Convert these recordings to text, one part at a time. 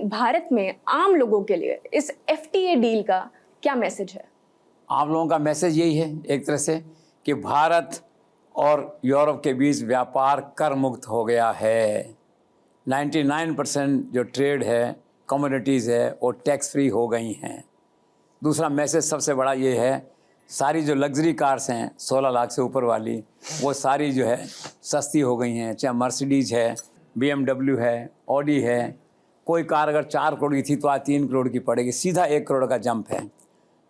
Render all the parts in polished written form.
भारत में आम लोगों के लिए इस एफटीए डील का क्या मैसेज है? आम लोगों का मैसेज यही है एक तरह से कि भारत और यूरोप के बीच व्यापार कर मुक्त हो गया है। 99% जो ट्रेड है, कमोडिटीज़ है, वो टैक्स फ्री हो गई हैं। दूसरा मैसेज सबसे बड़ा ये है, सारी जो लग्जरी कार्स हैं 16 लाख से ऊपर वाली, वो सारी जो है सस्ती हो गई हैं। चाहे मर्सिडीज़ है, BMW है, ऑडी है। कोई कार अगर 4 करोड़ की थी तो आज 3 करोड़ की पड़ेगी। सीधा 1 करोड़ का जंप है।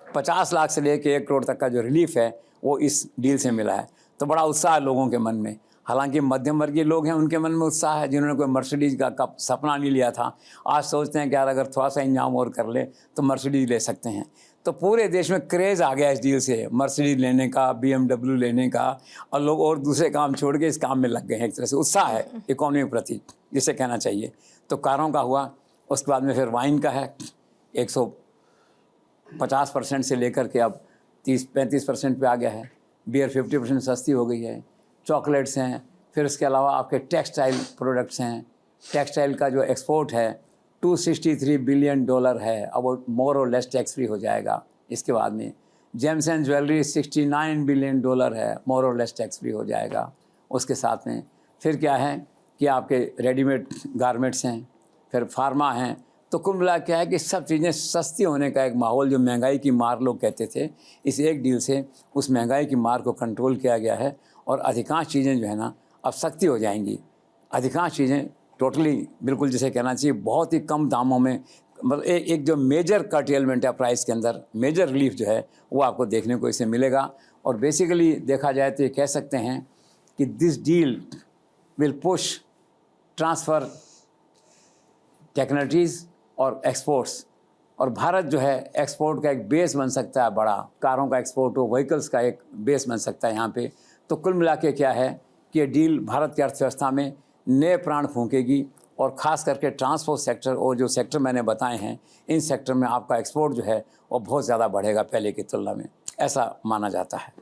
50 लाख से लेकर 1 करोड़ तक का जो रिलीफ है वो इस डील से मिला है। तो बड़ा उत्साह है लोगों के मन में। हालांकि मध्यम वर्गीय लोग हैं, उनके मन में उत्साह है जिन्होंने कोई मर्सिडीज़ का सपना नहीं लिया था। आज सोचते हैं कि यार अगर थोड़ा सा इंतजाम और कर ले तो मर्सिडीज़ ले सकते हैं। तो पूरे देश में क्रेज़ आ गया इस डील से, मर्सिडीज़ लेने का, BMW लेने का, और लोग और दूसरे काम छोड़ के इस काम में लग गए हैं। एक तरह से उत्साह है इकोनॉमी के प्रति, जिसे कहना चाहिए। तो कारों का हुआ, उसके बाद में फिर वाइन का है। 150% से लेकर के अब 30-35% पे आ गया है। बियर 50% सस्ती हो गई है। चॉकलेट्स हैं, फिर उसके अलावा आपके टेक्सटाइल प्रोडक्ट्स हैं। टेक्सटाइल का जो एक्सपोर्ट है $263 बिलियन है, अब वो मोर और लेस टैक्स फ्री हो जाएगा। इसके बाद में जेम्स एंड ज्वेलरी $69 बिलियन है, मोर और लेस टैक्स फ्री हो जाएगा। उसके साथ में फिर क्या है कि आपके रेडीमेड गारमेंट्स हैं, फिर फार्मा हैं। तो कुल मिला क्या है कि सब चीज़ें सस्ती होने का एक माहौल, जो महंगाई की मार लोग कहते थे, इस एक डील से उस महंगाई की मार को कंट्रोल किया गया है। और अधिकांश चीज़ें जो है ना अब सस्ती हो जाएंगी। अधिकांश चीज़ें टोटली बिल्कुल जिसे कहना चाहिए बहुत ही कम दामों में, मतलब एक जो मेजर कर्टेलमेंट है प्राइस के अंदर, मेजर रिलीफ जो है वो आपको देखने को इससे मिलेगा। और बेसिकली देखा जाए तो ये कह सकते हैं कि this deal will push transfer technologies और एक्सपोर्ट्स, और भारत जो है एक्सपोर्ट का एक बेस बन सकता है बड़ा। कारों का एक्सपोर्ट हो, व्हीकल्स का एक बेस बन सकता है यहाँ पे। तो कुल मिला के क्या है कि ये डील भारत की अर्थव्यवस्था में नए प्राण फूंकेगी, और ख़ास करके ट्रांसपोर्ट सेक्टर और जो सेक्टर मैंने बताए हैं, इन सेक्टर में आपका एक्सपोर्ट जो है वो बहुत ज़्यादा बढ़ेगा पहले की तुलना में, ऐसा माना जाता है।